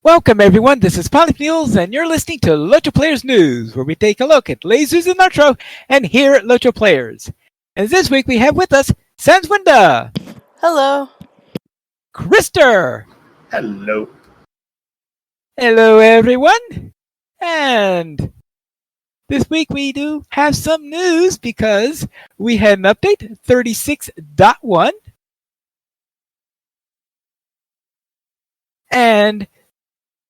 Welcome everyone, this is Polypheals and you're listening to LOTRO Players News, where we take a look at lasers and LOTRO and here at LOTRO Players. And this week we have with us Sanswinda, Hello. Krister, Hello. hello everyone, and this week we do have some news because we had an update, 36.1, and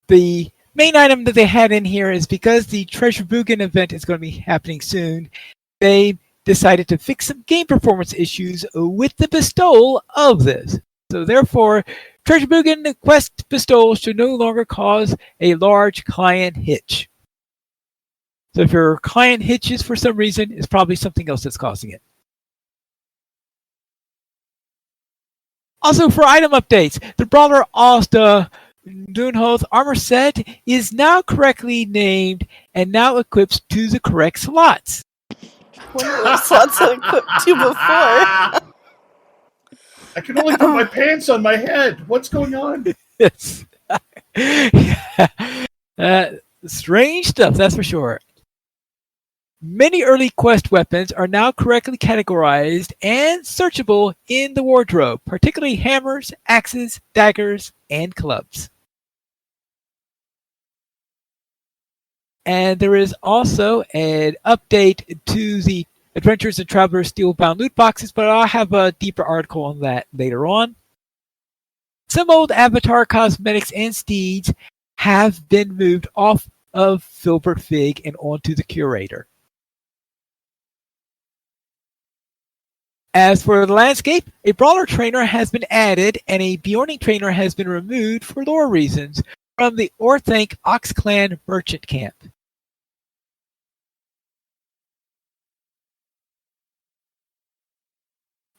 the main item that they had in here is because the Treasure Boogan event is going to be happening soon, they decided to fix some game performance issues with the bestowal of this. So therefore, Treasure Boogan Quest bestowal should no longer cause a large client hitch. So if your client hitches for some reason, it's probably something else that's causing it. Also for item updates, the Brawler Asta Dunhoth armor set is now correctly named and now equips to the correct slots. What were those slots that equipped to before? I can only put my pants on my head. What's going on? Yes. Strange stuff, that's for sure. Many early quest weapons are now correctly categorized and searchable in the wardrobe, particularly hammers, axes, daggers, and clubs. And there is also an update to the Adventurers and Travelers Steelbound loot boxes, but I'll have a deeper article on that later on. Some old Avatar cosmetics and steeds have been moved off of Filbert Fig and onto the Curator. As for the landscape, a Brawler trainer has been added and a Beorning trainer has been removed for lore reasons from the Orthanc Ox Clan merchant camp.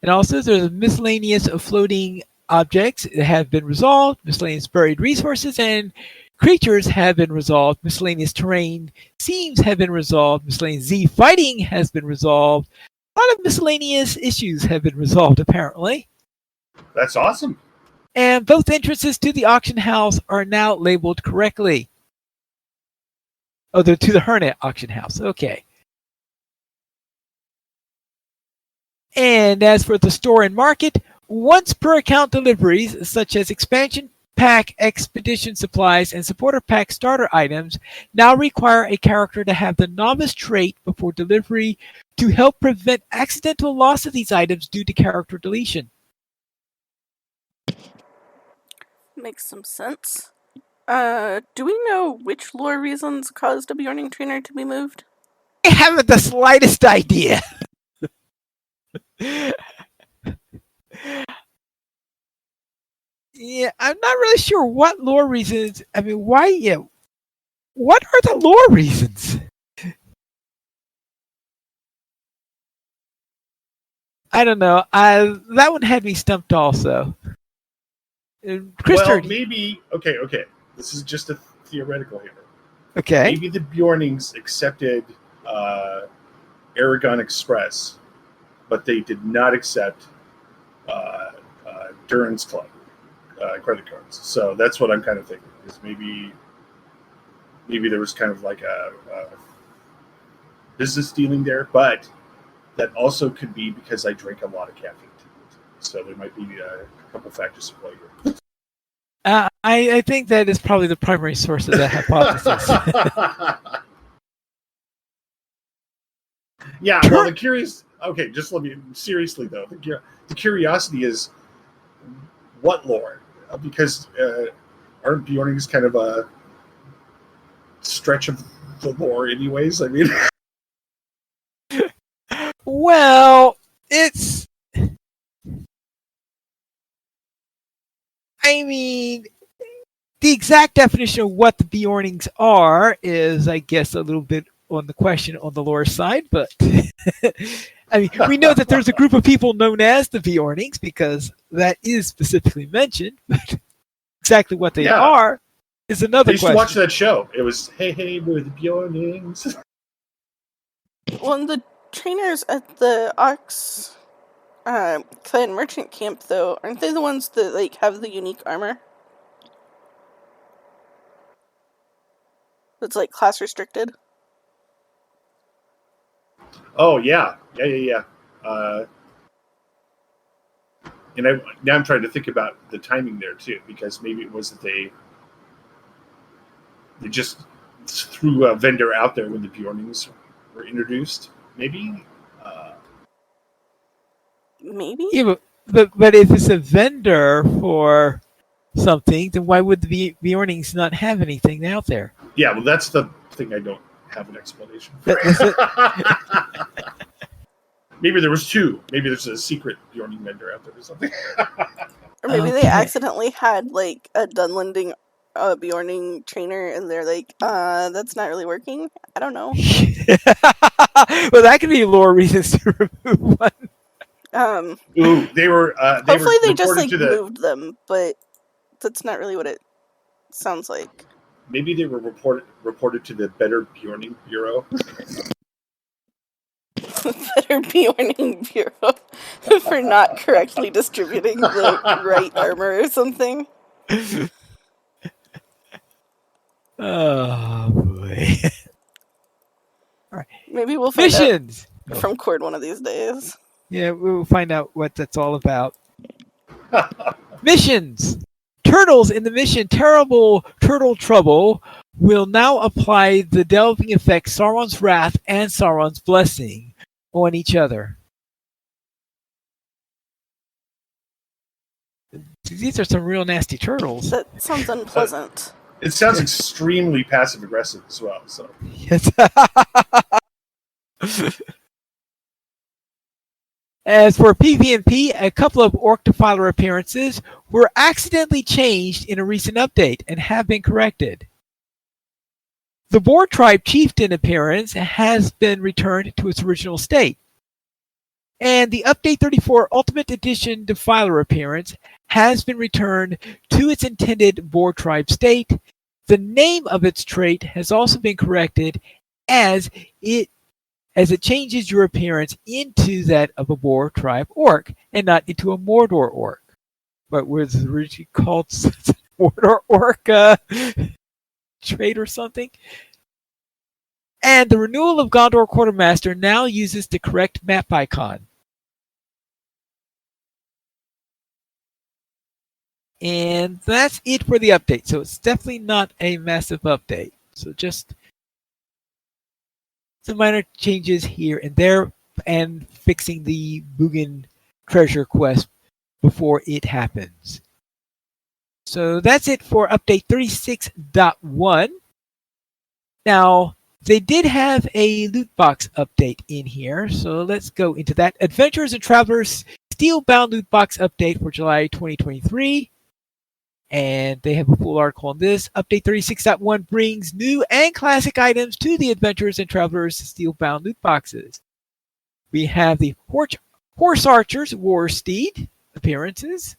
And also, there's miscellaneous floating objects that have been resolved, miscellaneous buried resources, and creatures have been resolved. Miscellaneous terrain seams have been resolved. Miscellaneous Z fighting has been resolved. A lot of miscellaneous issues have been resolved, apparently. That's awesome. And both entrances to the auction house are now labeled correctly. Oh, they're to the Hernet auction house. Okay. And as for the store and market, once per account deliveries, such as expansion pack, expedition supplies, and supporter pack starter items, now require a character to have the novice trait before delivery to help prevent accidental loss of these items due to character deletion. Makes some sense. Do we know which lore reasons caused a Beorning trainer to be moved? I haven't the slightest idea. Yeah, I'm not really sure what lore reasons. I mean, why? Yeah, what are the lore reasons? I don't know. That one had me stumped also. Krister, Well, maybe. Okay. This is just a theoretical here. okay. Maybe the Beornings accepted Aragon Express, but they did not accept Duran's Club credit cards. So that's what I'm kind of thinking. Is maybe there was kind of like a business dealing there, but that also could be because I drink a lot of caffeine. So there might be a couple factors at play here. I think that is probably the primary source of that hypothesis. Yeah, well, the curious. Okay, just let me seriously though. The curiosity is what lore, because aren't Beornings kind of a stretch of the lore, anyways? I mean, Well, it's. I mean, the exact definition of what the Beornings are is, I guess, a little bit on the question on the lore side, but I mean, we know that there's a group of people known as the Beornings because that is specifically mentioned, but exactly what they are is another question. I used to watch that show. It was, hey, we're the Beornings. Well, the trainers at the Ox Clan merchant camp, though, aren't they the ones that have the unique armor? It's like class restricted. Oh yeah. And now I'm trying to think about the timing there too, because maybe it was that they just threw a vendor out there when the Beornings were introduced. Maybe. Maybe. Yeah, but if it's a vendor for something, then why would the Beornings not have anything out there? Yeah, well, that's the thing I don't have an explanation for. That's it. Maybe there was two. Maybe there's a secret Beorning vendor out there or something. Or maybe they Okay. accidentally had like a Dunlending Beorning trainer and they're like, that's not really working. I don't know. Well, that could be lore reasons to remove one. Ooh, they were. Hopefully they just reported like to the. moved them, but that's not really what it sounds like. Maybe they were reported to the Better Beorning Bureau. Better Beorning Bureau for not correctly distributing the right armor or something. Oh boy. All right. Maybe we'll find Missions. out from Cord one of these days. Yeah, we'll find out what that's all about. Missions. Turtles in the mission Terrible Turtle Trouble will now apply the delving effect Sauron's Wrath and Sauron's Blessing on each other. These are some real nasty turtles. That sounds unpleasant. It sounds extremely passive aggressive as well. So Yes. As for PvP, a couple of Orc Defiler appearances were accidentally changed in a recent update and have been corrected. The Boar Tribe Chieftain appearance has been returned to its original state. And the Update 34 Ultimate Edition Defiler appearance has been returned to its intended Boar Tribe state. The name of its trait has also been corrected as it changes your appearance into that of a Boar Tribe Orc and not into a Mordor Orc. But was originally called Mordor Orc trait or something? And the renewal of Gondor Quartermaster now uses the correct map icon. And that's it for the update. So it's definitely not a massive update. So just some minor changes here and there and fixing the Bugin treasure quest before it happens. So that's it for update 36.1. Now, they did have a loot box update in here, so let's go into that. Adventurers and Travelers Steelbound loot box update for July 2023. And they have a full article on this. Update 36.1 brings new and classic items to the Adventurers and Travelers Steelbound loot boxes. We have the Horse Archers War Steed appearances.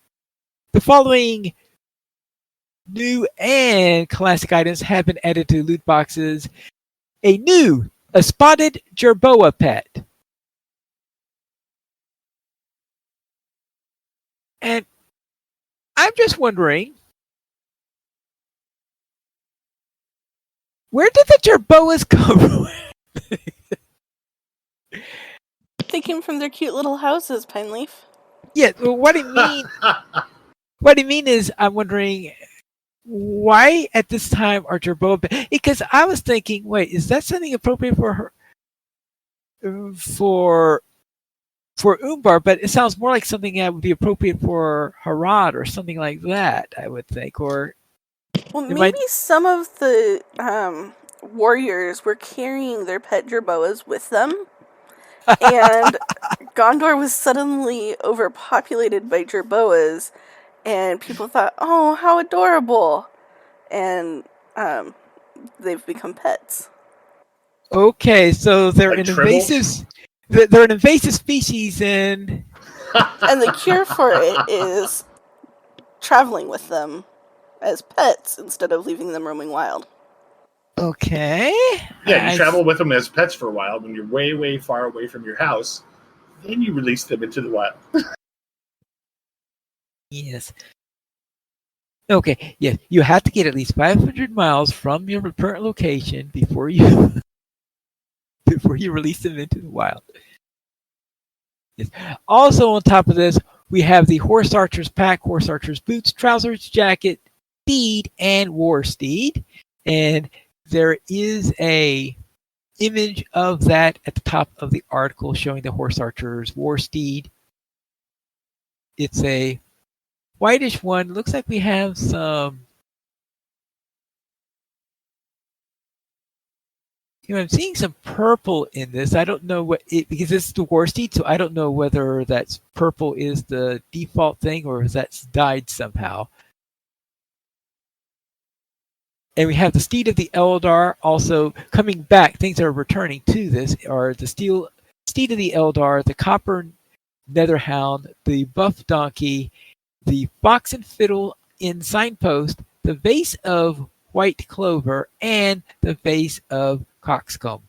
The following new and classic items have been added to loot boxes. A spotted Jerboa pet. And I'm just wondering, where did the Jerboas come from? They came from their cute little houses, Pineleaf. Yeah, well, what I mean is, I'm wondering why at this time are Jerboa? Because I was thinking, wait, is that something appropriate for her? For Umbar, but it sounds more like something that would be appropriate for Harad or something like that, I would think. Or well, maybe some of the warriors were carrying their pet Jerboas with them, and Gondor was suddenly overpopulated by Jerboas, and people thought, "Oh, how adorable!" and they've become pets. Okay, so they're like an invasive. They're an invasive species, and the cure for it is traveling with them as pets instead of leaving them roaming wild. Okay. Yeah, you travel with them as pets for a while. When you're way, way far away from your house, then you release them into the wild. Yes. Okay, yes, you have to get at least 500 miles from your current location before you before you release them into the wild. Yes. Also, on top of this, we have the Horse Archer's pack, Horse Archer's boots, trousers, jacket, steed, and war steed. And there is a image of that at the top of the article showing the Horse Archer's war steed. It's a whitish one. Looks like we have some. I'm seeing some purple in this. I don't know what it, because this is the war steed, so I don't know whether that's purple is the default thing or if that's dyed somehow. And we have the steed of the Eldar also coming back. Things that are returning to this are the steed of the Eldar, the copper netherhound, the buff donkey, the fox and fiddle in signpost, the vase of white clover, and the vase of coxcomb.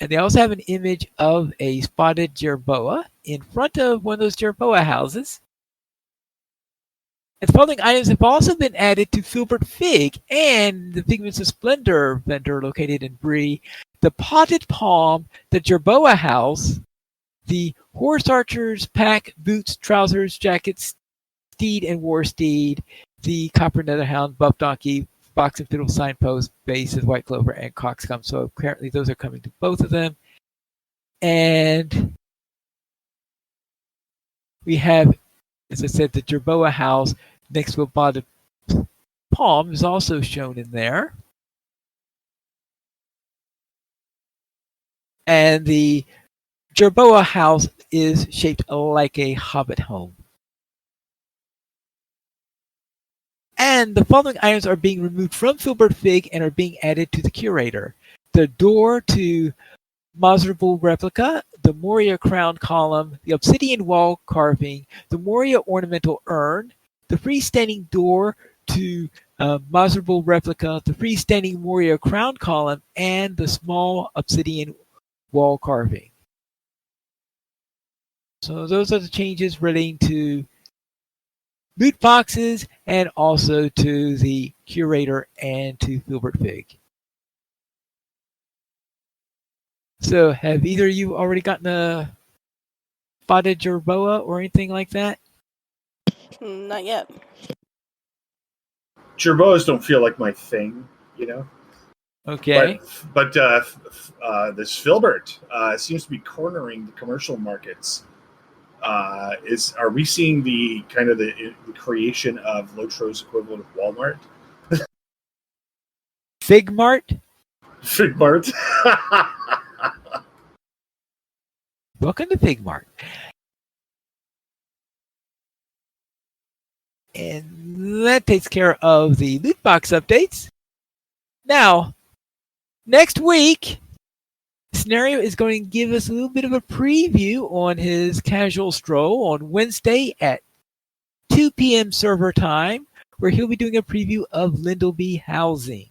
And they also have an image of a spotted jerboa in front of one of those jerboa houses. And the following items have also been added to Filbert Fig and the Figments of Splendor vendor located in Bree, the Potted Palm, the Jerboa House, the Horse Archer's pack, boots, trousers, jackets, steed and war steed, the Copper Netherhound, Buff Donkey, Fox and Fiddle signpost, base of White Clover, and Coxcomb. So apparently those are coming to both of them. And we have, as I said, the Jerboa House next to a Potted Palm is also shown in there. And the Jerboa House is shaped like a hobbit home. And the following items are being removed from Filbert Fig and are being added to the curator. The door to Miserable Replica, the Moria crown column, the obsidian wall carving, the Moria ornamental urn, the freestanding door to Miserable Replica, the freestanding Moria crown column, and the small obsidian wall carving. So those are the changes relating to loot boxes and also to the curator and to Filbert Fig. So have either of you already gotten a spotted jerboa or anything like that? Not yet. Jerboas don't feel like my thing, you know. Okay. But this Filbert seems to be cornering the commercial markets. Are we seeing the kind of the creation of Lotro's equivalent of Walmart? Figmart? Figmart. Welcome to Figmart. And that takes care of the loot box updates. Now, next week, Scenario is going to give us a little bit of a preview on his casual stroll on Wednesday at 2 p.m. server time, where he'll be doing a preview of Lindleby Housing.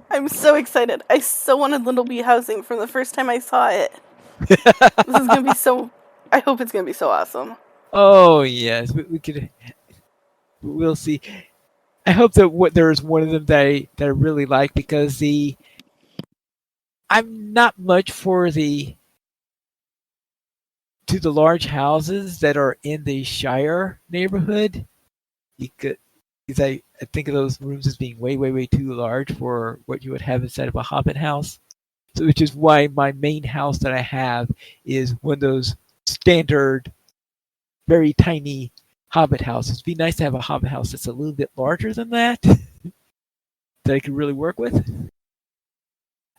I'm so excited. I so wanted Lindleby Housing from the first time I saw it. This is going to be so... I hope it's going to be so awesome. Oh, yes. We'll see. I hope that there's one of them that I really like, because I'm not much for the large houses that are in the Shire neighborhood, because I think of those rooms as being way, way, way too large for what you would have inside of a Hobbit house. So, which is why my main house that I have is one of those standard, very tiny Hobbit houses. It'd be nice to have a Hobbit house that's a little bit larger than that, that I could really work with.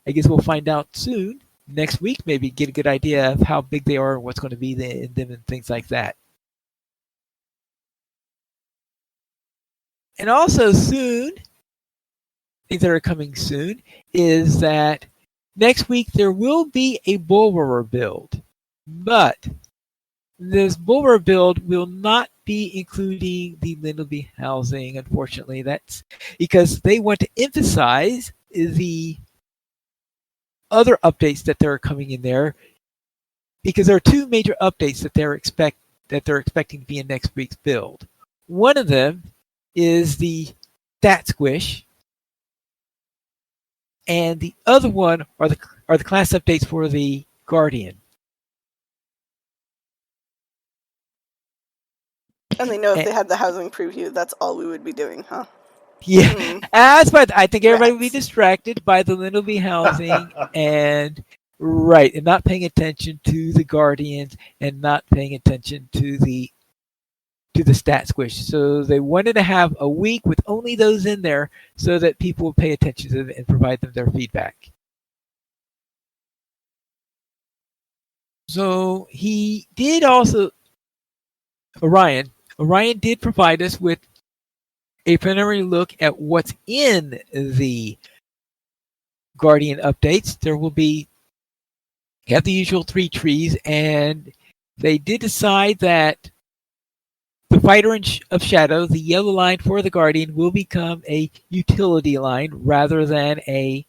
I guess we'll find out soon. Next week, maybe get a good idea of how big they are and what's going to be in them and things like that. And also soon, things that are coming soon, is that next week there will be a Bulwerer build. But this Bulwerer build will not be including the Lindleby Housing, unfortunately. That's because they want to emphasize the other updates that are coming in there, because there are two major updates that they're expecting to be in next week's build. One of them is the Stat Squish, and the other one are the class updates for the Guardian. And they know if they had the housing preview, that's all we would be doing, huh? Yeah, that's why I think everybody would be Rats. distracted by the Lindley housing and not paying attention to the Guardians and not paying attention to the Stat Squish. So they wanted to have a week with only those in there so that people would pay attention to them and provide them their feedback. So he did also, Orion did provide us with a preliminary look at what's in the Guardian updates. There will be have the usual 3 trees, and they did decide that the Fighter of Shadow, the yellow line for the Guardian, will become a utility line rather than a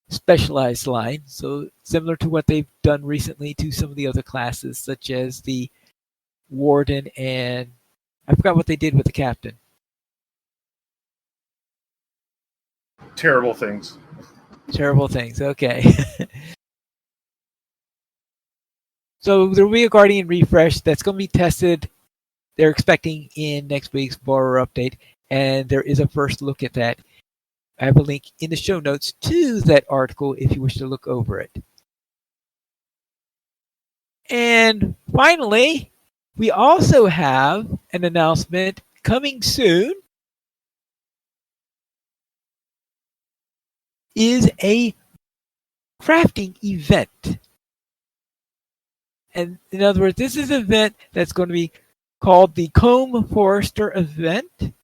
specialized line. So similar to what they've done recently to some of the other classes, such as the Warden, and I forgot what they did with the Captain. Terrible things. Terrible things. Okay. So there will be a Guardian refresh that's going to be tested. They're expecting in next week's borrower update, and there is a first look at that. I have a link in the show notes to that article if you wish to look over it. And finally, we also have an announcement coming soon. Is a crafting event. And in other words, this is an event that's going to be called the Combe Forester event.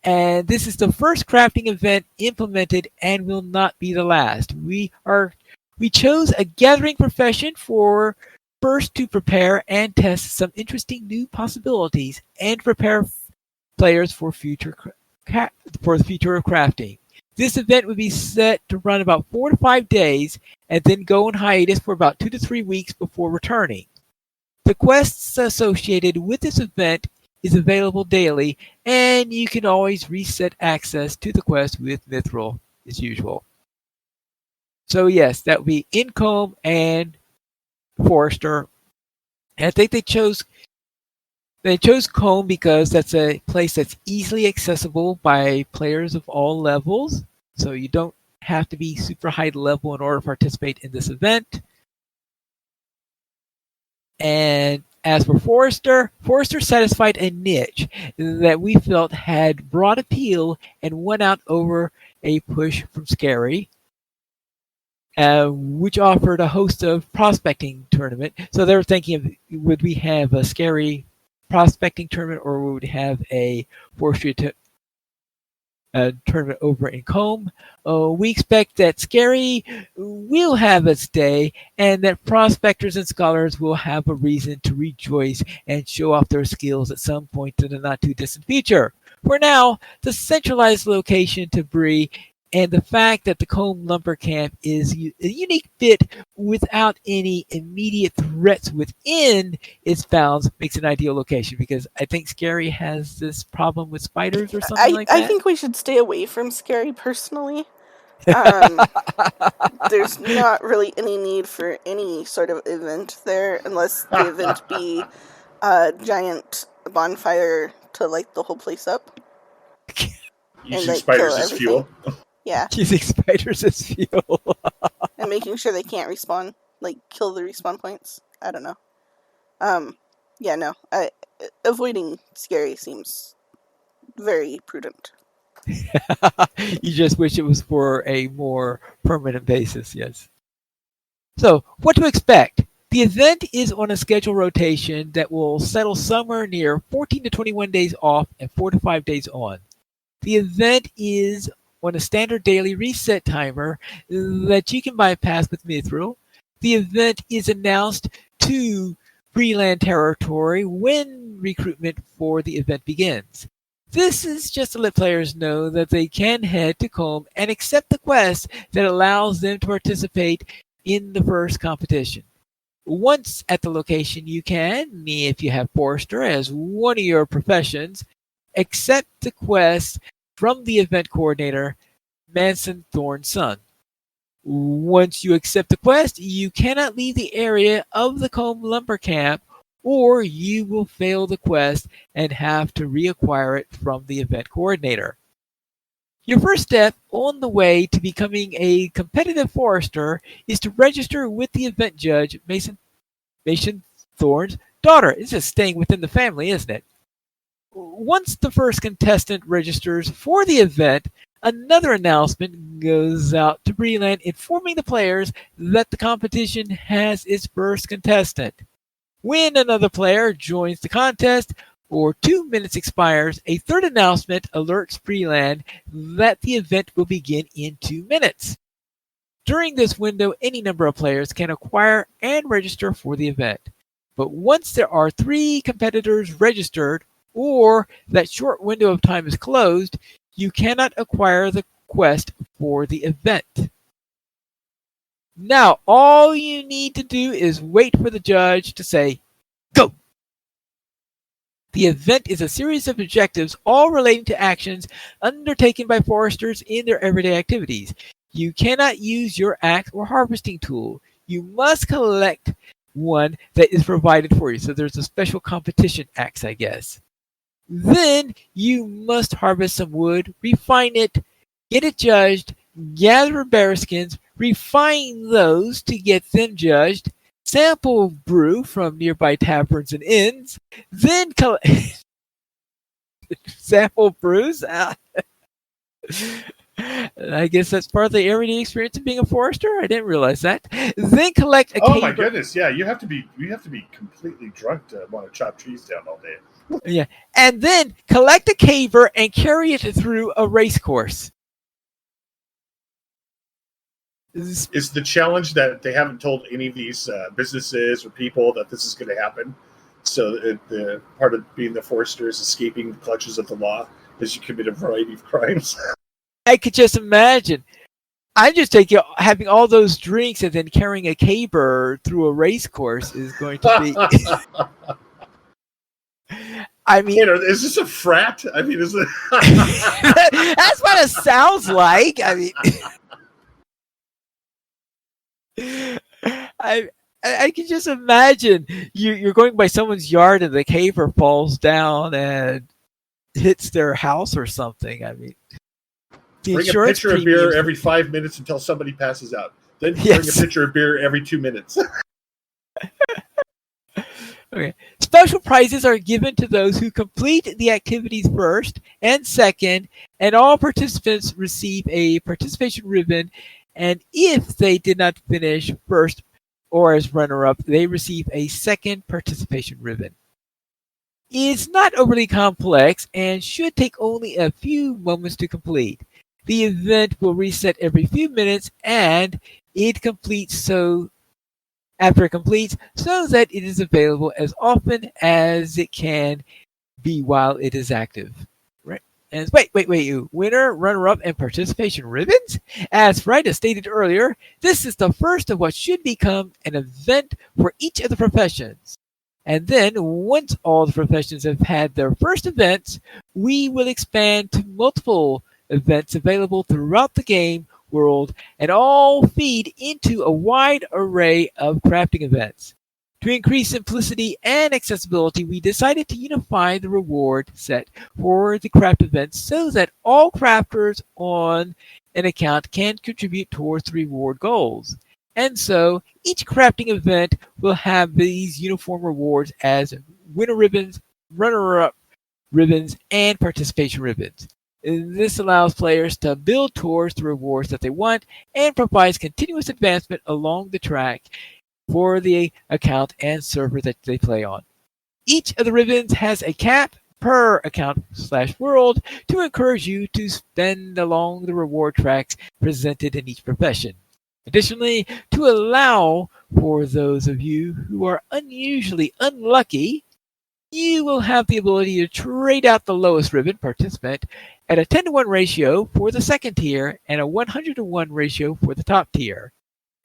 And this is the first crafting event implemented and will not be the last. We chose a gathering profession for first to prepare and test some interesting new possibilities and prepare players for the future of crafting. This event would be set to run about 4 to 5 days and then go on hiatus for about 2 to 3 weeks before returning. The quests associated with this event is available daily, and you can always reset access to the quest with Mithril as usual. So yes, that would be in Combe and Forester. And I think they chose Combe because that's a place that's easily accessible by players of all levels. So you don't have to be super high level in order to participate in this event. And as for Forester satisfied a niche that we felt had broad appeal and won out over a push from Scary, which offered a host of prospecting tournament. So they were thinking of, would we have a Scary prospecting tournament or would we have a Forestry tournament over in Combe? We expect that Scary will have its day and that prospectors and scholars will have a reason to rejoice and show off their skills at some point in the not too distant future. For now, the centralized location to Bree and the fact that the Combe Lumber Camp is a unique fit without any immediate threats within its bounds makes an ideal location, because I think Scary has this problem with spiders or something like that. I think we should stay away from Scary personally. There's not really any need for any sort of event there unless the event be a giant bonfire to light the whole place up. Using spiders as fuel. Yeah. Using spiders as fuel. And making sure they can't respawn, like kill the respawn points. I don't know. Yeah, no. Avoiding Scary seems very prudent. You just wish it was for a more permanent basis, yes. So, what to expect? The event is on a schedule rotation that will settle somewhere near 14 to 21 days off and 4 to 5 days on. The event is on a standard daily reset timer that you can bypass with Mithril. The event is announced to Freeland territory when recruitment for the event begins. This is just to let players know that they can head to Combe and accept the quest that allows them to participate in the first competition. Once at the location, you can, if you have Forester as one of your professions, accept the quest from the event coordinator, Manson Thorne's son. Once you accept the quest, you cannot leave the area of the Combe Lumber Camp, or you will fail the quest and have to reacquire it from the event coordinator. Your first step on the way to becoming a competitive forester is to register with the event judge, Mason Thorne's daughter. It's just staying within the family, isn't it? Once the first contestant registers for the event, another announcement goes out to Breland informing the players that the competition has its first contestant. When another player joins the contest or 2 minutes expires, a third announcement alerts Breland that the event will begin in 2 minutes. During this window, any number of players can acquire and register for the event. But once there are 3 competitors registered, or that short window of time is closed, you cannot acquire the quest for the event. Now, all you need to do is wait for the judge to say, "Go!" The event is a series of objectives, all relating to actions undertaken by foresters in their everyday activities. You cannot use your axe or harvesting tool. You must collect one that is provided for you. So there's a special competition axe, I guess. Then you must harvest some wood, refine it, get it judged, gather bear skins, refine those to get them judged, sample brew from nearby taverns and inns, then sample brews. I guess that's part of the everyday experience of being a forester. I didn't realize that. Then collect a Oh my goodness! Yeah, you have to be completely drunk to want to chop trees down all day. Yeah, and then collect a caver and carry it through a race course. Is the challenge that they haven't told any of these businesses or people that this is going to happen? So the part of being the forester is escaping the clutches of the law as you commit a variety of crimes. I could just imagine. I'm just having all those drinks and then carrying a caber through a race course is going to be. I mean, is this a frat? I mean, is it? That's what it sounds like. I mean, I can just imagine you're going by someone's yard and the caver falls down and hits their house or something. I mean, bring a pitcher of beer every 5 minutes until somebody passes out. Then bring a pitcher of beer every 2 minutes. Okay. Special prizes are given to those who complete the activities first and second, and all participants receive a participation ribbon. And if they did not finish first or as runner-up, they receive a second participation ribbon. It's not overly complex and should take only a few moments to complete. The event will reset every few minutes, and it completes after it completes so that it is available as often as it can be while it is active. Right? And wait, winner, runner-up, and participation ribbons? As as stated earlier, this is the first of what should become an event for each of the professions. And then, once all the professions have had their first events, we will expand to multiple events available throughout the game world and all feed into a wide array of crafting events. To increase simplicity and accessibility, we decided to unify the reward set for the craft events so that all crafters on an account can contribute towards the reward goals. And so each crafting event will have these uniform rewards as winner ribbons, runner-up ribbons, and participation ribbons. This allows players to build towards the rewards that they want and provides continuous advancement along the track for the account and server that they play on. Each of the ribbons has a cap per account/world to encourage you to spend along the reward tracks presented in each profession. Additionally, to allow for those of you who are unusually unlucky, you will have the ability to trade out the lowest ribbon participant at a 10-to-1 ratio for the second tier and a 100-to-1 ratio for the top tier.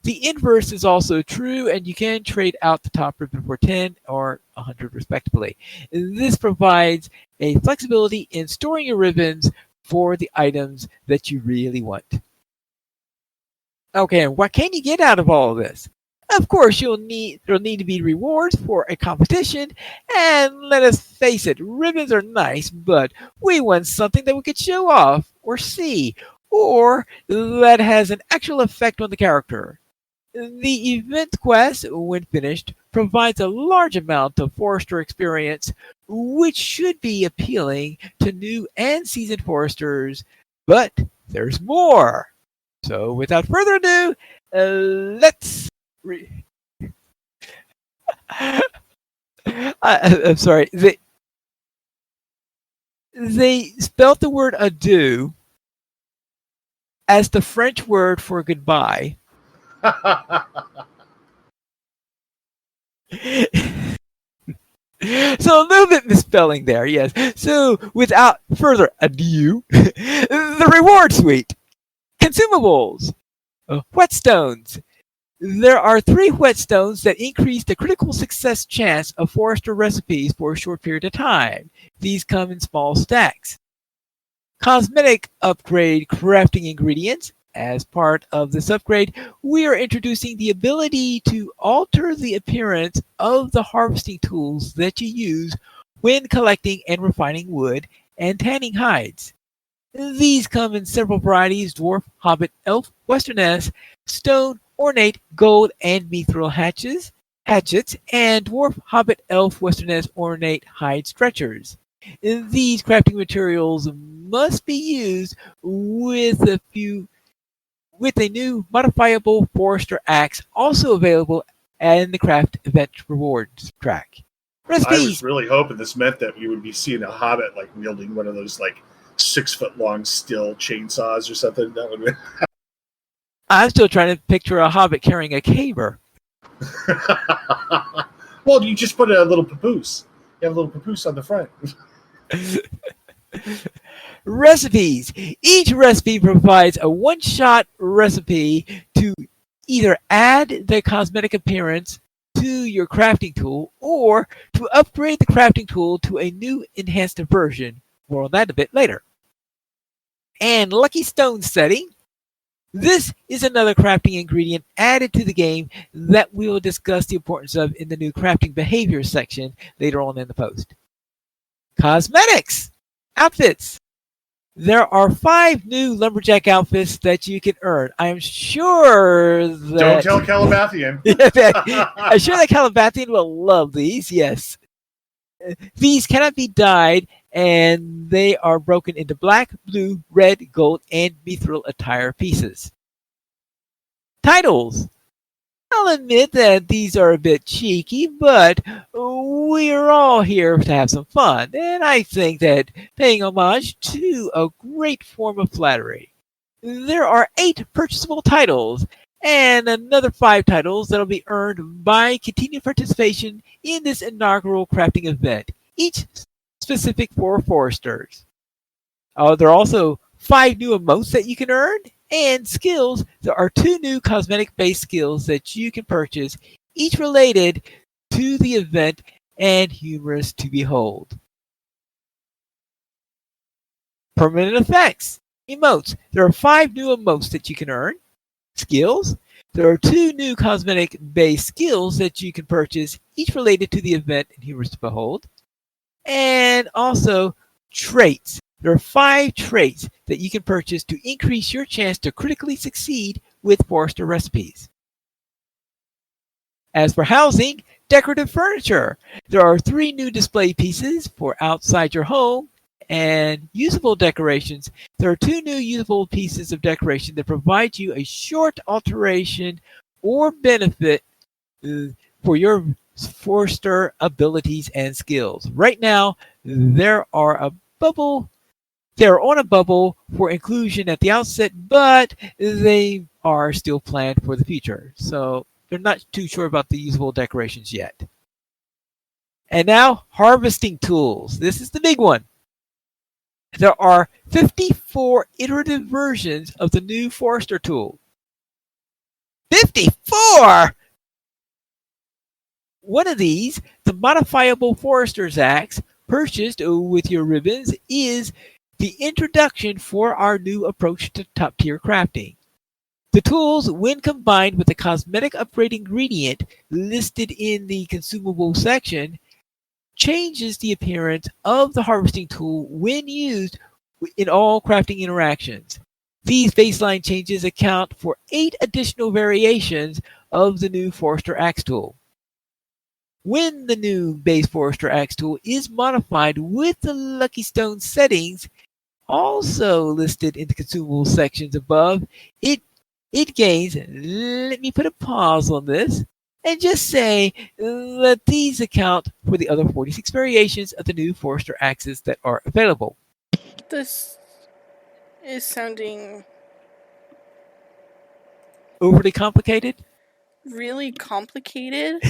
The inverse is also true, and you can trade out the top ribbon for 10 or 100 respectively. This provides a flexibility in storing your ribbons for the items that you really want. Okay, and what can you get out of all of this? Of course, there'll need to be rewards for a competition, and let us face it, ribbons are nice, but we want something that we could show off or see, or that has an actual effect on the character. The event quest, when finished, provides a large amount of Forester experience, which should be appealing to new and seasoned Foresters, but there's more. So, without further ado, let's. I'm sorry. They spelt the word adieu as the French word for goodbye. So a little bit misspelling there, yes. So without further ado, the reward suite. Consumables. Whetstones. There are 3 whetstones that increase the critical success chance of Forester recipes for a short period of time. These come in small stacks. Cosmetic upgrade crafting ingredients. As part of this upgrade, we are introducing the ability to alter the appearance of the harvesting tools that you use when collecting and refining wood and tanning hides. These come in several varieties: dwarf, hobbit, elf, westerness, stone, ornate, gold, and mithril hatchets, and dwarf, hobbit, elf, westerness, ornate hide stretchers. These crafting materials must be used with a new modifiable Forester axe, also available in the craft event rewards track. I was really hoping this meant that we would be seeing a hobbit like wielding one of those like 6-foot long steel chainsaws or something. That would. I'm still trying to picture a hobbit carrying a caber. Well, you just put a little papoose. You have a little papoose on the front. Recipes. Each recipe provides a one-shot recipe to either add the cosmetic appearance to your crafting tool or to upgrade the crafting tool to a new enhanced version. More on that a bit later. And Lucky Stone setting. This is another crafting ingredient added to the game that we will discuss the importance of in the new crafting behavior section later on in the post. Cosmetics. Outfits. There are 5 new lumberjack outfits that you can earn. I'm sure that... Don't tell Calabathian. I'm sure that Calabathian will love these, yes. These cannot be dyed, and they are broken into black, blue, red, gold, and mithril attire pieces. Titles. I'll admit that these are a bit cheeky, but we're all here to have some fun, and I think that paying homage to a great form of flattery. There are 8 purchasable titles, and another 5 titles that will be earned by continued participation in this inaugural crafting event, each specific for Foresters. There are also 5 new emotes that you can earn, and skills. There are 2 new cosmetic-based skills that you can purchase, each related to the event and humorous to behold. Permanent effects. Emotes. There are 5 new emotes that you can earn. Skills. There are 2 new cosmetic-based skills that you can purchase, each related to the event and humorous to behold. And also traits. There are 5 traits that you can purchase to increase your chance to critically succeed with Forester recipes. As for housing, decorative furniture. There are 3 new display pieces for outside your home and usable decorations. There are 2 new usable pieces of decoration that provide you a short alteration or benefit for your Forester abilities and skills. Right now, they're on a bubble for inclusion at the outset, but they are still planned for the future. So they're not too sure about the usable decorations yet. And now, harvesting tools. This is the big one. There are 54 iterative versions of the new Forester tool. 54! One of these, the Modifiable Forester's Axe, purchased with your ribbons, is the introduction for our new approach to top-tier crafting. The tools, when combined with the cosmetic upgrade ingredient listed in the consumable section, changes the appearance of the harvesting tool when used in all crafting interactions. These baseline changes account for 8 additional variations of the new Forester Axe tool. When the new base Forester Axe tool is modified with the Lucky Stone settings, also listed in the consumable sections above, it gains, let me put a pause on this, and just say that these account for the other 46 variations of the new Forester axes that are available. This is sounding Overly complicated? really complicated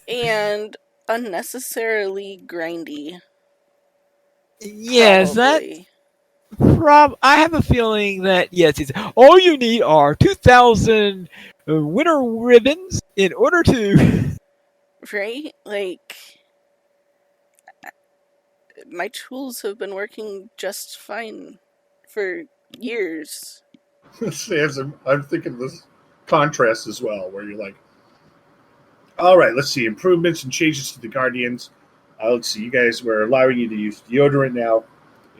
and unnecessarily grindy. Yes, Probably. I have a feeling that, yes, it's all you need are 2,000 winter ribbons in order to... Right? Like, my tools have been working just fine for years. I'm thinking this contrast as well, where you're like, all right, let's see, improvements and changes to the Guardians. Let's see, you guys, we're allowing you to use deodorant now,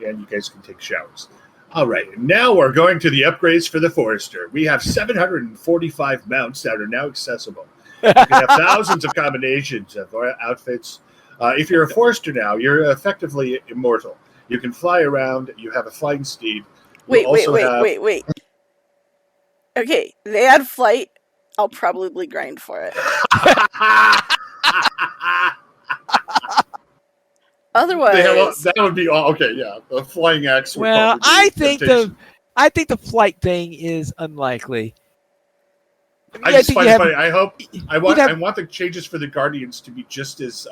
and you guys can take showers. All right, now we're going to the upgrades for the Forester. We have 745 mounts that are now accessible. You can have thousands of combinations of outfits. If you're a Forester now, you're effectively immortal. You can fly around. You have a flying steed. Wait. Okay, they add flight. I'll probably grind for it. Otherwise, that would be okay. Yeah, the flying axe. Well, I think the flight thing is unlikely. I just find it funny. I want the changes for the Guardians to be just as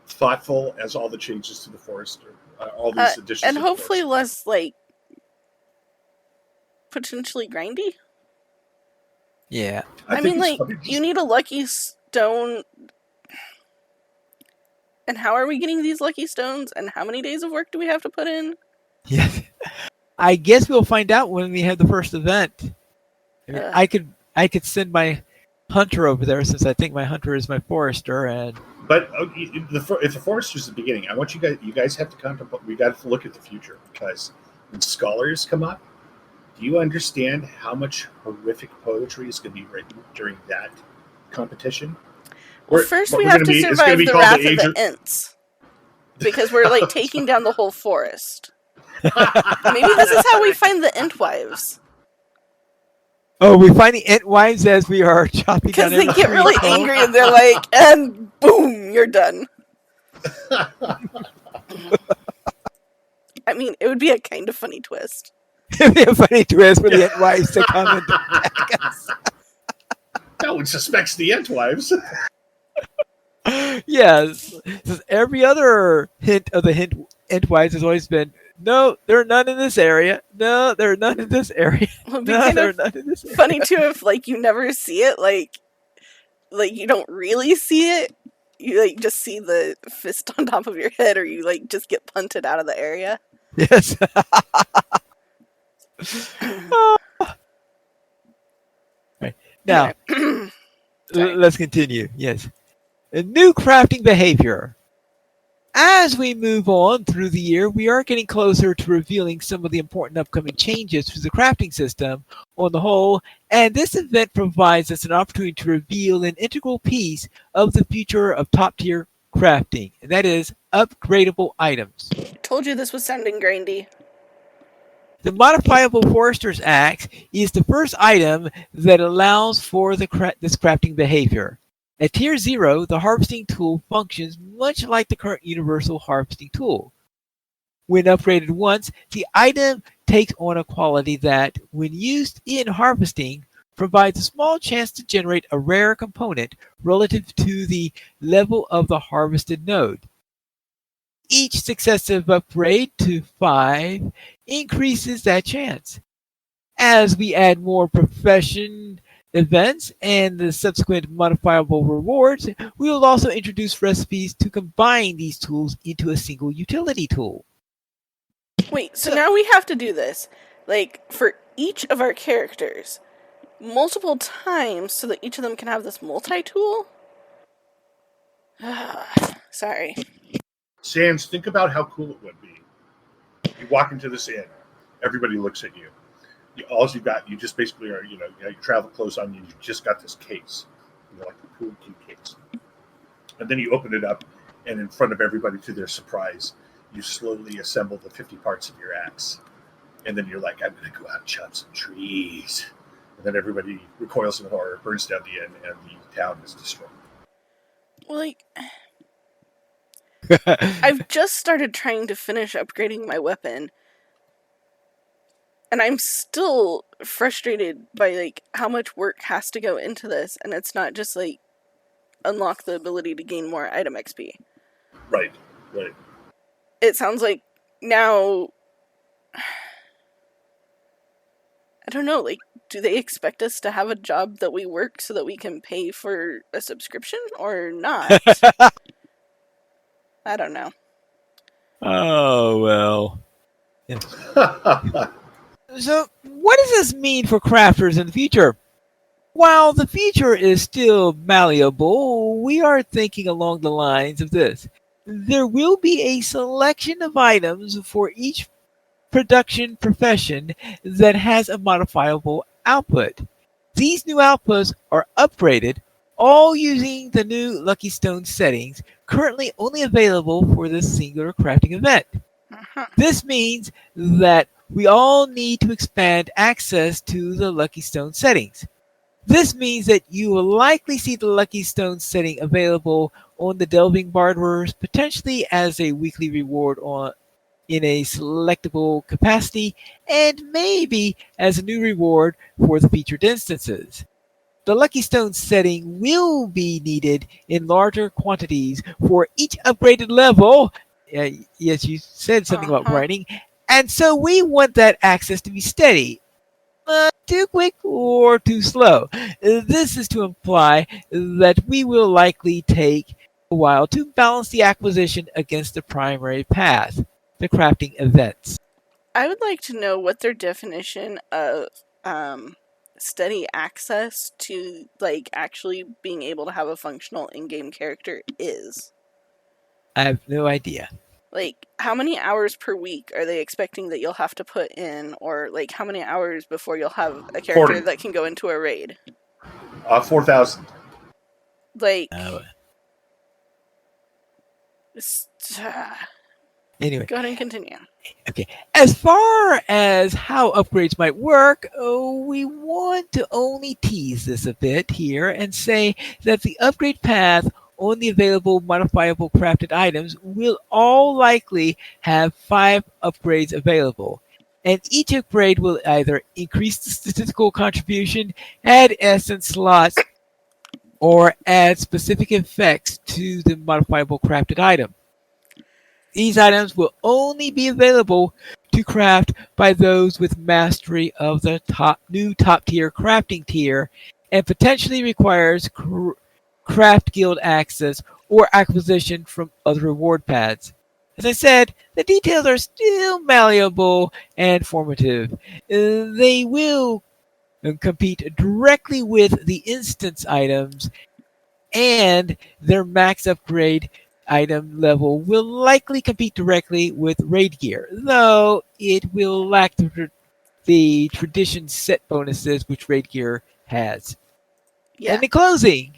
thoughtful as all the changes to the Forester. All these additions, and hopefully less like potentially grindy. Yeah, I mean, like you need a lucky stone. And how are we getting these lucky stones? And how many days of work do we have to put in? Yes, I guess we'll find out when we have the first event. I mean, I could send my hunter over there, since I think my hunter is my Forester. But if the Forester is the beginning, I want you guys have to contemplate. We got to look at the future, because when scholars come up, do you understand how much horrific poetry is going to be written during that competition? Well, first we have to survive the wrath of the Ents, because we're like taking down the whole forest. Maybe this is how we find the Ent wives. Oh, we find the Ent wives as we are chopping down. Because they get really angry and they're like, and boom, you're done. I mean, it would be a kind of funny twist. It'd be a funny twist for the Ent wives to come and attack us. No one suspects the Ent wives. Yes, every other hint of the Ent wives has always been, no, there are none in this area. No, there are none in this area. Well, no, there are none in this area. Funny too if like you never see it, like you don't really see it. You like just see the fist on top of your head, or you like just get punted out of the area. Yes. Right. Now, let's continue. Yes. A new crafting behavior. As we move on through the year, we are getting closer to revealing some of the important upcoming changes to the crafting system on the whole, and this event provides us an opportunity to reveal an integral piece of the future of top-tier crafting, and that is upgradable items. Told you this was sounding grindy. The Modifiable Forester's Axe is the first item that allows for this crafting behavior. At Tier 0, the harvesting tool functions much like the current universal harvesting tool. When upgraded once, the item takes on a quality that, when used in harvesting, provides a small chance to generate a rare component relative to the level of the harvested node. Each successive upgrade to 5 increases that chance. As we add more profession events and the subsequent modifiable rewards, we will also introduce recipes to combine these tools into a single utility tool. Wait, so now we have to do this, like, for each of our characters, multiple times so that each of them can have this multi-tool? Sorry. Sans, think about how cool it would be. You walk into this inn, everybody looks at you. All you got, you just basically are, you got your travel clothes on, you just got this case, like a cool key case. And then you open it up, and in front of everybody, to their surprise, you slowly assemble the 50 parts of your axe. And then you're like, I'm going to go out and chop some trees. And then everybody recoils in horror, burns down the inn, and the town is destroyed. Well, like, I've just started trying to finish upgrading my weapon, and I'm still frustrated by, like, how much work has to go into this, and it's not just, like, unlock the ability to gain more item XP. Right. It sounds like now, I don't know, like, do they expect us to have a job that we work so that we can pay for a subscription or not? I don't know. Oh, well. So, what does this mean for crafters in the future? While the future is still malleable, we are thinking along the lines of this. There will be a selection of items for each production profession that has a modifiable output. These new outputs are upgraded, all using the new Lucky Stone settings, currently only available for this singular crafting event. Uh-huh. This means that we all need to expand access to the Lucky Stone settings. This means that you will likely see the Lucky Stone setting available on the Delving Barterers, potentially as a weekly reward in a selectable capacity, and maybe as a new reward for the featured instances. The Lucky Stone setting will be needed in larger quantities for each upgraded level. Yes, you said something about grinding, and so we want that access to be steady. Not too quick or too slow. This is to imply that we will likely take a while to balance the acquisition against the primary path, the crafting events. I would like to know what their definition of steady access to, like, actually being able to have a functional in-game character is. I have no idea. Like, how many hours per week are they expecting that you'll have to put in, or, like, how many hours before you'll have a character 40. that can go into a raid? 4,000. Like, anyway, go ahead and continue. Okay, as far as how upgrades might work, we want to only tease this a bit here and say that the upgrade path on the available modifiable crafted items will all likely have 5 upgrades available. And each upgrade will either increase the statistical contribution, add essence slots, or add specific effects to the modifiable crafted item. These items will only be available to craft by those with mastery of the new top tier crafting tier, and potentially requires craft guild access or acquisition from other reward pads. As I said, the details are still malleable and formative. They will compete directly with the instance items, and their max upgrade item level will likely compete directly with raid gear, though it will lack the tradition set bonuses which raid gear has. Yeah. And in closing,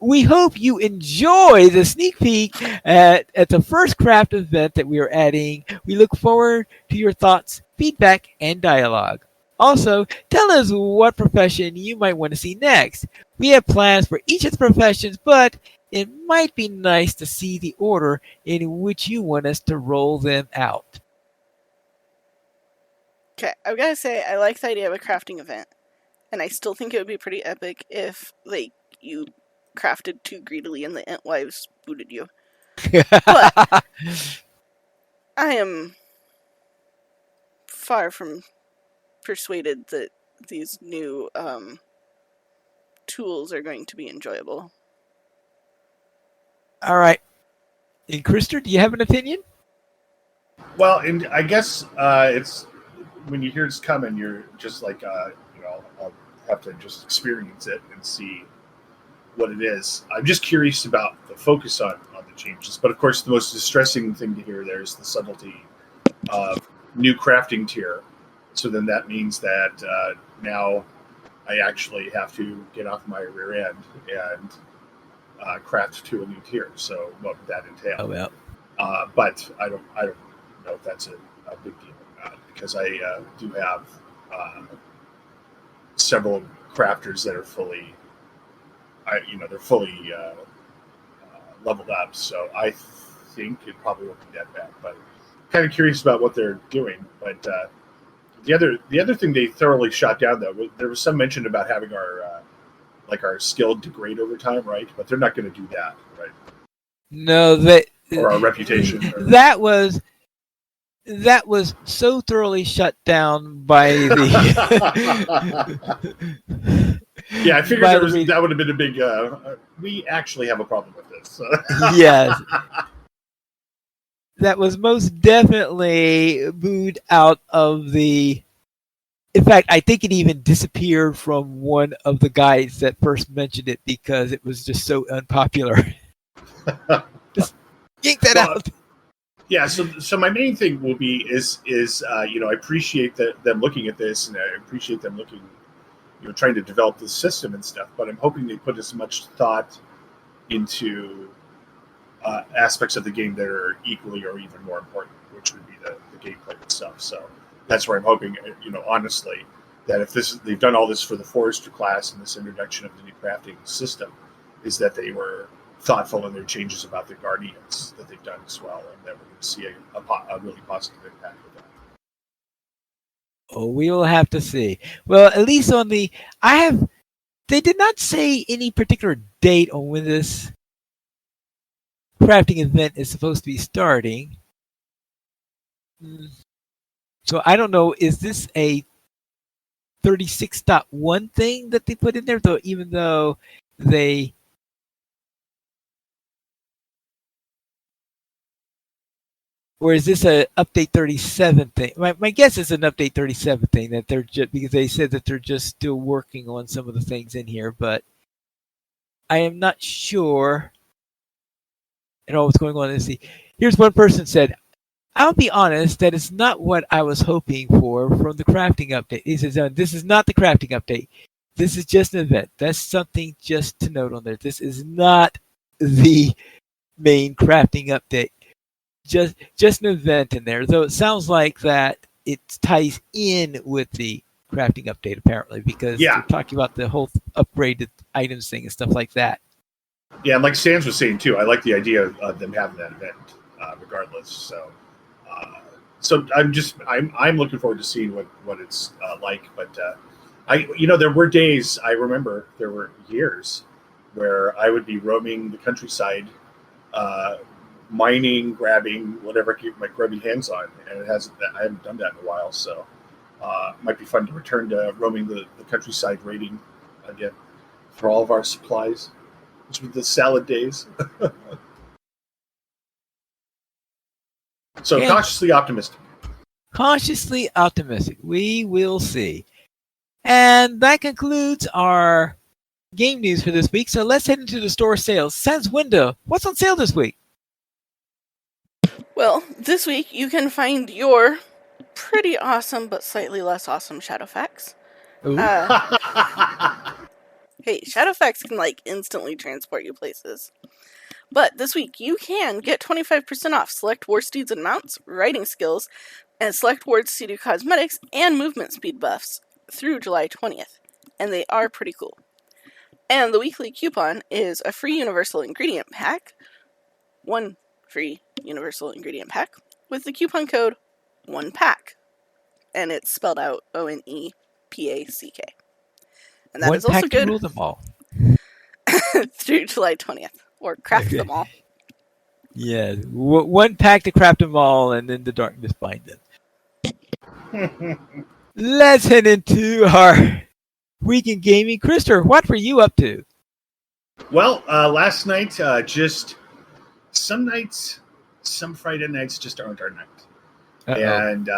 we hope you enjoy the sneak peek at the first craft event that we are adding. We look forward to your thoughts, feedback, and dialogue. Also, tell us what profession you might want to see next. We have plans for each of the professions, but it might be nice to see the order in which you want us to roll them out. Okay, I've got to say, I like the idea of a crafting event. And I still think it would be pretty epic if, like, you crafted too greedily and the Entwives booted you. But I am far from persuaded that these new tools are going to be enjoyable. All right. And Krister, do you have an opinion? Well, and I guess it's when you hear it's coming, you're just like, I'll have to just experience it and see what it is. I'm just curious about the focus on the changes. But of course, the most distressing thing to hear there is the subtlety of new crafting tier. So then that means that now I actually have to get off my rear end and craft to a new tier. So what would that entail? Oh well. But I don't know if that's a big deal or not, because I do have several crafters that are fully, they're fully leveled up. So I think it probably won't be that bad. But kind of curious about what they're doing. But the other thing they thoroughly shot down, though, there was some mention about having our skill degrade over time, right? But they're not going to do that, right? No, or our reputation. That was so thoroughly shut down by the. Yeah, I figured that would have been a big. We actually have a problem with this. Yes. That was most definitely booed out of the. In fact, I think it even disappeared from one of the guides that first mentioned it because it was just so unpopular. Just yank that out. Yeah, so my main thing will be is I appreciate them looking at this, and I appreciate them looking, trying to develop this system and stuff. But I'm hoping they put as much thought into aspects of the game that are equally or even more important, which would be the gameplay itself. So that's where I'm hoping, honestly, that if they've done all this for the Forester class and this introduction of the new crafting system, is that they were thoughtful in their changes about the Guardians that they've done as well, and that we're going to see a really positive impact with that. Oh, we will have to see. Well, at least on they did not say any particular date on when this crafting event is supposed to be starting. So I don't know, is this a 36.1 thing that they put in there, though, even though they or is this a update 37 thing? My guess is an update 37 thing that they're just because they said that they're just still working on some of the things in here, but I am not sure at all what's going on. Let's see. Here's one person said, I'll be honest, that is not what I was hoping for from the crafting update. He says, this is not the crafting update. This is just an event. That's something just to note on there. This is not the main crafting update. Just an event in there. Though it sounds like that it ties in with the crafting update, apparently, because they're talking about the whole upgraded items thing and stuff like that. Yeah, and like Sans was saying, too, I like the idea of them having that event regardless. So I'm looking forward to seeing what it's like. But there were days, I remember there were years where I would be roaming the countryside, mining, grabbing whatever I keep my grubby hands on, and I haven't done that in a while. So it might be fun to return to roaming the countryside, raiding again for all of our supplies. Which were the salad days. So cautiously optimistic. Cautiously optimistic. We will see. And that concludes our game news for this week. So let's head into the store sales. Sans Window, what's on sale this week? Well, this week you can find your pretty awesome but slightly less awesome Shadowfax. Hey, Shadowfax can instantly transport you places. But this week you can get 25% off select war steeds and mounts, riding skills, and select ward steed cosmetics and movement speed buffs through July 20th. And they are pretty cool. And the weekly coupon is a free universal ingredient pack. One free universal ingredient pack with the coupon code ONEPACK. And it's spelled out ONEPACK. And that is also good. Rule them all. Through July 20th. Or craft them all. Yeah, one pack to craft them all, and then the darkness bind them. Let's head into our week in gaming. Christopher, what were you up to? Well, last night, just some nights, some Friday nights just aren't our night. Uh-oh. And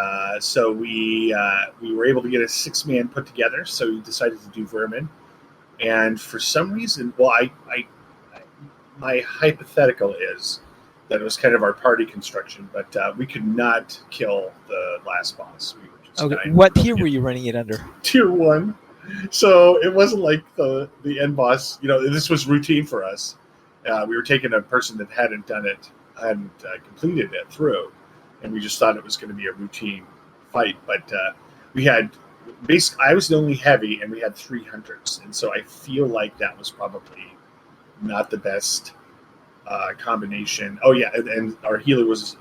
so we were able to get a 6-man put together. So we decided to do Vermin. And for some reason, well, my hypothetical is that it was kind of our party construction, but we could not kill the last boss. We were just Okay, what tier were you running it under? Tier 1. So it wasn't like the end boss. This was routine for us. We were taking a person that hadn't completed it through, and we just thought it was going to be a routine fight. But we had I was the only heavy, and we had 3 hunters, and so I feel like that was probably not the best combination. Oh yeah, and our healer was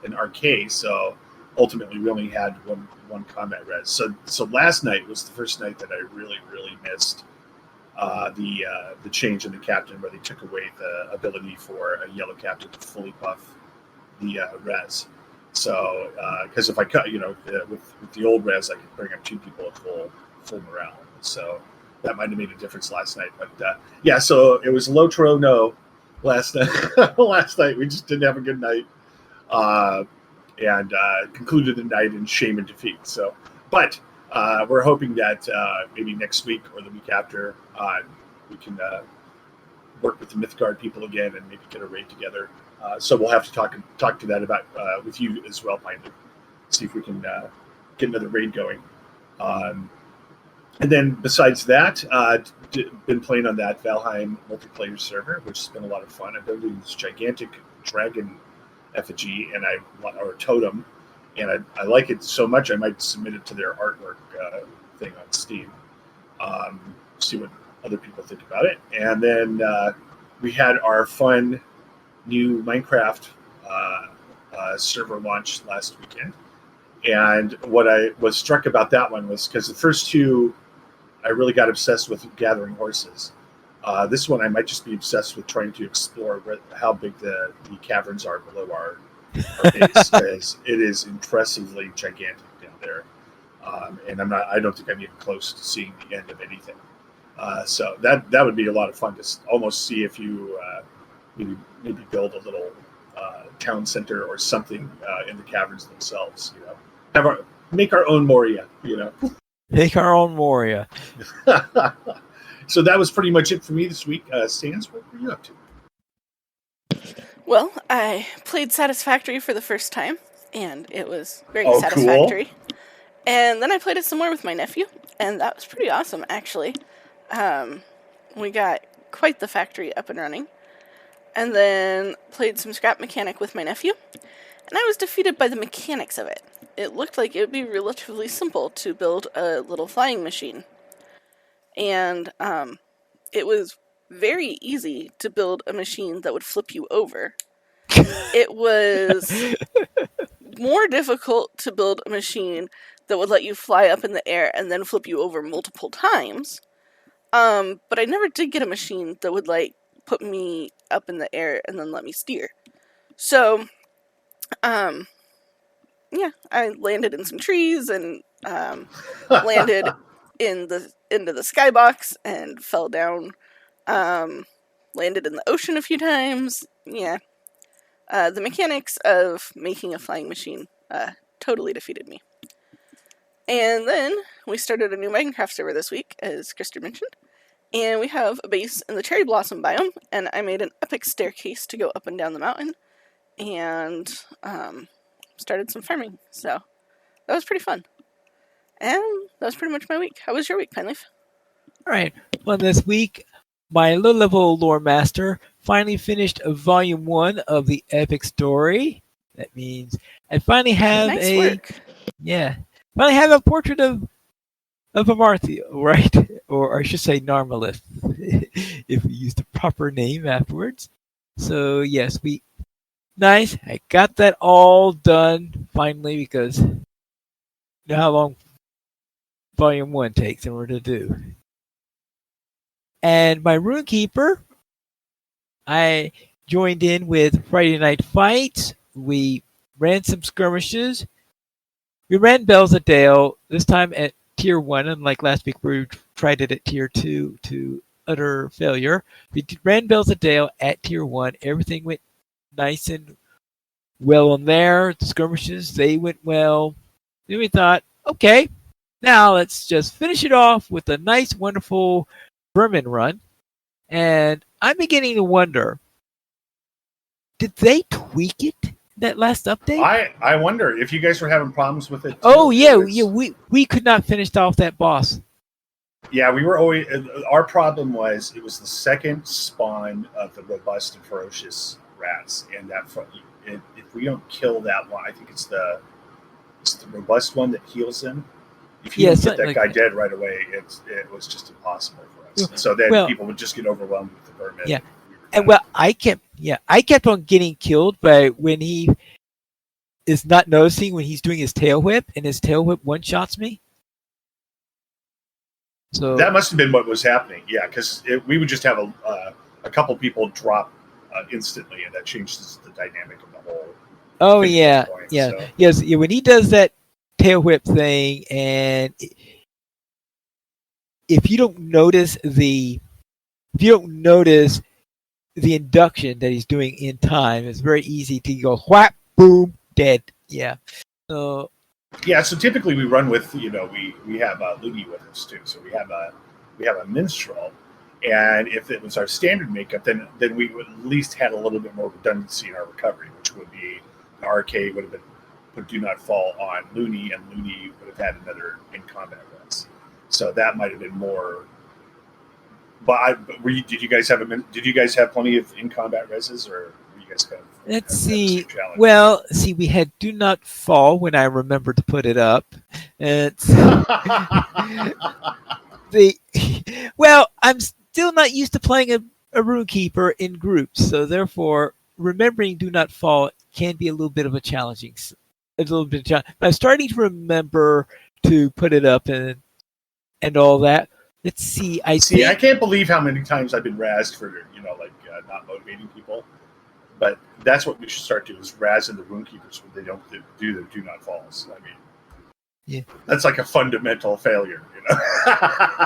an RK, so ultimately we only had one combat res. So last night was the first night that I really missed the change in the captain, where they took away the ability for a yellow captain to fully buff the res. So because if I cut, with the old res, I could bring up 2 people at full morale. So that might have made a difference last night. But yeah, so it was LOTRO no last night. Last night we just didn't have a good night, and concluded the night in shame and defeat. So, but we're hoping that maybe next week or the week after we can work with the Mythgard people again and maybe get a raid together. So we'll have to talk to that about with you as well, Pine. See if we can get another raid going. And then besides that, been playing on that Valheim multiplayer server, which has been a lot of fun. I've been doing this gigantic dragon effigy or totem, and I like it so much I might submit it to their artwork thing on Steam. See what other people think about it. And then we had our fun new Minecraft server launch last weekend. And what I was struck about that one was because the first 2, I really got obsessed with gathering horses. This one, I might just be obsessed with trying to explore how big the caverns are below our base, because it is impressively gigantic down there. And I don't think I'm even close to seeing the end of anything. So that would be a lot of fun to almost see if you maybe build a little town center or something in the caverns themselves. Make our own Moria. Make our own Moria. So that was pretty much it for me this week. Stans, what were you up to? Well, I played Satisfactory for the first time, and it was very satisfactory. Cool. And then I played it some more with my nephew, and that was pretty awesome, actually. We got quite the factory up and running. And then played some Scrap Mechanic with my nephew, and I was defeated by the mechanics of it. It looked like it would be relatively simple to build a little flying machine. And it was very easy to build a machine that would flip you over. It was more difficult to build a machine that would let you fly up in the air and then flip you over multiple times. But I never did get a machine that would put me up in the air and then let me steer. So, yeah, I landed in some trees and landed into the skybox and fell down. Landed in the ocean a few times. Yeah. The mechanics of making a flying machine totally defeated me. And then we started a new Minecraft server this week, as Krister mentioned. And we have a base in the cherry blossom biome, and I made an epic staircase to go up and down the mountain, and started some farming. So that was pretty fun. And that was pretty much my week. How was your week, Pineleaf? Alright, well this week, my low-level lore master finally finished Volume 1 of the epic story. That means I finally have nice work. Yeah. Finally have a portrait of Amarthio, right? Or I should say Narmalith, if we use the proper name afterwards. So yes, nice. I got that all done finally, because you know how long Volume 1 takes in order to do. And my Runekeeper, I joined in with Friday Night Fights. We ran some skirmishes. We ran Bells a Dale, this time at Tier 1, unlike last week we tried it at tier 2 to utter failure. We ran Bells of Dale at tier 1. Everything went nice and well on there. The skirmishes, they went well. Then we thought, okay, now let's just finish it off with a nice, wonderful vermin run. And I'm beginning to wonder, did they tweak it that last update? I wonder if you guys were having problems with it. Too. Oh yeah, we could not finish off that boss. Yeah, we were always. Our problem was it was the second spawn of the robust and ferocious rats, and that if we don't kill that one, I think it's the robust one that heals him. If you don't get that guy dead right away, it was just impossible for us. So then people would just get overwhelmed with the vermin. Yeah, and I kept on getting killed by when he is not noticing when he's doing his tail whip, and his tail whip one shots me. So that must have been what was happening. Yeah, because we would just have a couple people drop instantly, and that changes the dynamic of the whole. Oh yeah, yeah, so. Yes. Yeah, when he does that tail whip thing, and if you don't notice the induction that he's doing in time, it's very easy to go whap, boom, dead. Yeah. So. Yeah, so typically we run with we have Looney with us too. So we have a minstrel, and if it was our standard makeup, then we would at least had a little bit more redundancy in our recovery, which would be the RK would have been put Do Not Fall on Looney, and Looney would have had another in combat res. So that might have been more. But did you guys have plenty of in combat reses, or were you guys kind of? Let's see. Well, we had Do Not Fall when I remembered to put it up. It's well, I'm still not used to playing a Runekeeper in groups, so therefore remembering Do Not Fall can be a little bit of a challenging. But I'm starting to remember to put it up and all that. Let's see. I can't believe how many times I've been razzed for not motivating people. But that's what we should start doing: is razzing the Runekeepers when they don't do their Do Not Falls. I mean, yeah, that's like a fundamental failure.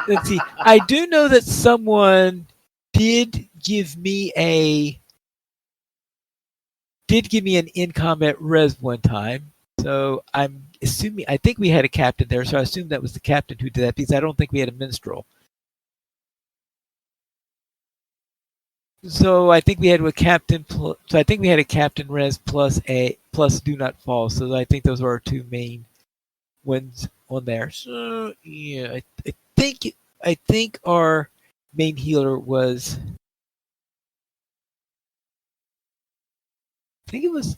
Let's see. I do know that someone did give me an in combat res one time. So I'm assuming. I think we had a captain there, so I assume that was the captain who did that because I don't think we had a minstrel. So I think we had a captain res plus Do Not Fall. So I think those are our two main ones on there. So yeah, I think our main healer was. I think it was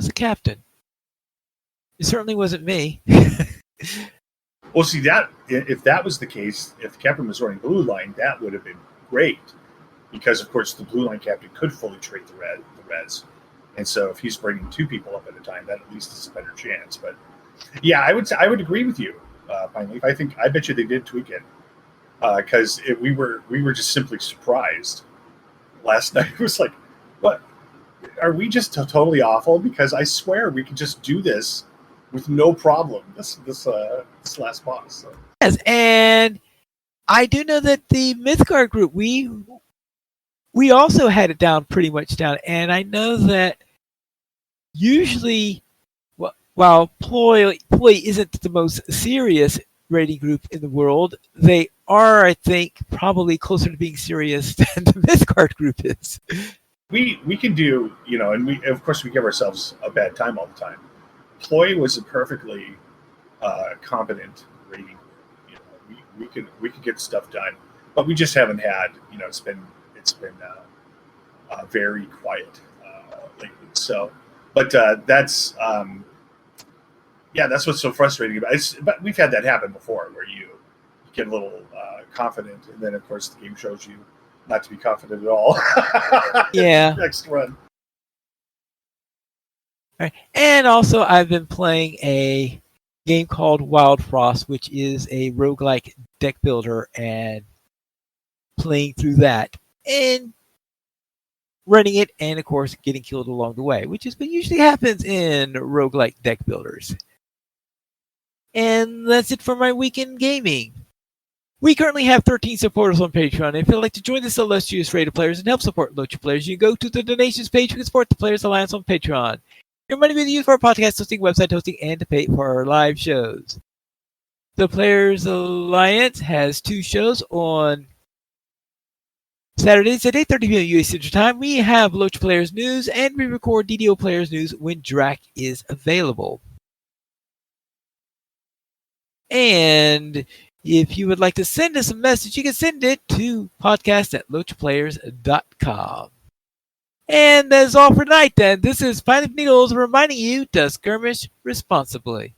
the captain. It certainly wasn't me. Well, see that if that was the case, if the captain was running blue line, that would have been great. Because of course the blue line captain could fully trade the res, and so if he's bringing two people up at a time, that at least is a better chance. But yeah, I would agree with you, Pine Leaf. I bet you they did tweak it because we were just simply surprised last night. It was like, what? Are we just totally awful? Because I swear we could just do this with no problem. This last boss. So. Yes, and I do know that the Mythgard group we also had it down pretty much down, and I know that usually, while Ploy isn't the most serious raiding group in the world, they are, I think, probably closer to being serious than the Mythgard group is. We can do, and we of course we give ourselves a bad time all the time. Ploy was a perfectly competent raiding group. We could get stuff done, but we just haven't had. It's been very quiet lately. So, but that's what's so frustrating about it. But we've had that happen before, where you get a little confident, and then of course the game shows you not to be confident at all. Yeah. Next run. All right. And also, I've been playing a game called Wild Frost, which is a roguelike deck builder, and playing through that and running it, and of course getting killed along the way, which is what usually happens in roguelike deck builders. And that's it for my weekend gaming. We currently have 13 supporters on Patreon. If you'd like to join this illustrious rate of players and help support LOTRO players, you can go to the donations page. You can support the Players Alliance on Patreon. Your money will be used for our podcast hosting, website hosting, and to pay for our live shows. The Players Alliance has 2 shows on Saturdays at 8:30 p.m. US Central Time. We have LOTRO Players News, and we record DDO Players News when Drac is available. And if you would like to send us a message, you can send it to podcast@lotraplayers.com. And that's all for tonight then. This is Pilot Needles reminding you to skirmish responsibly.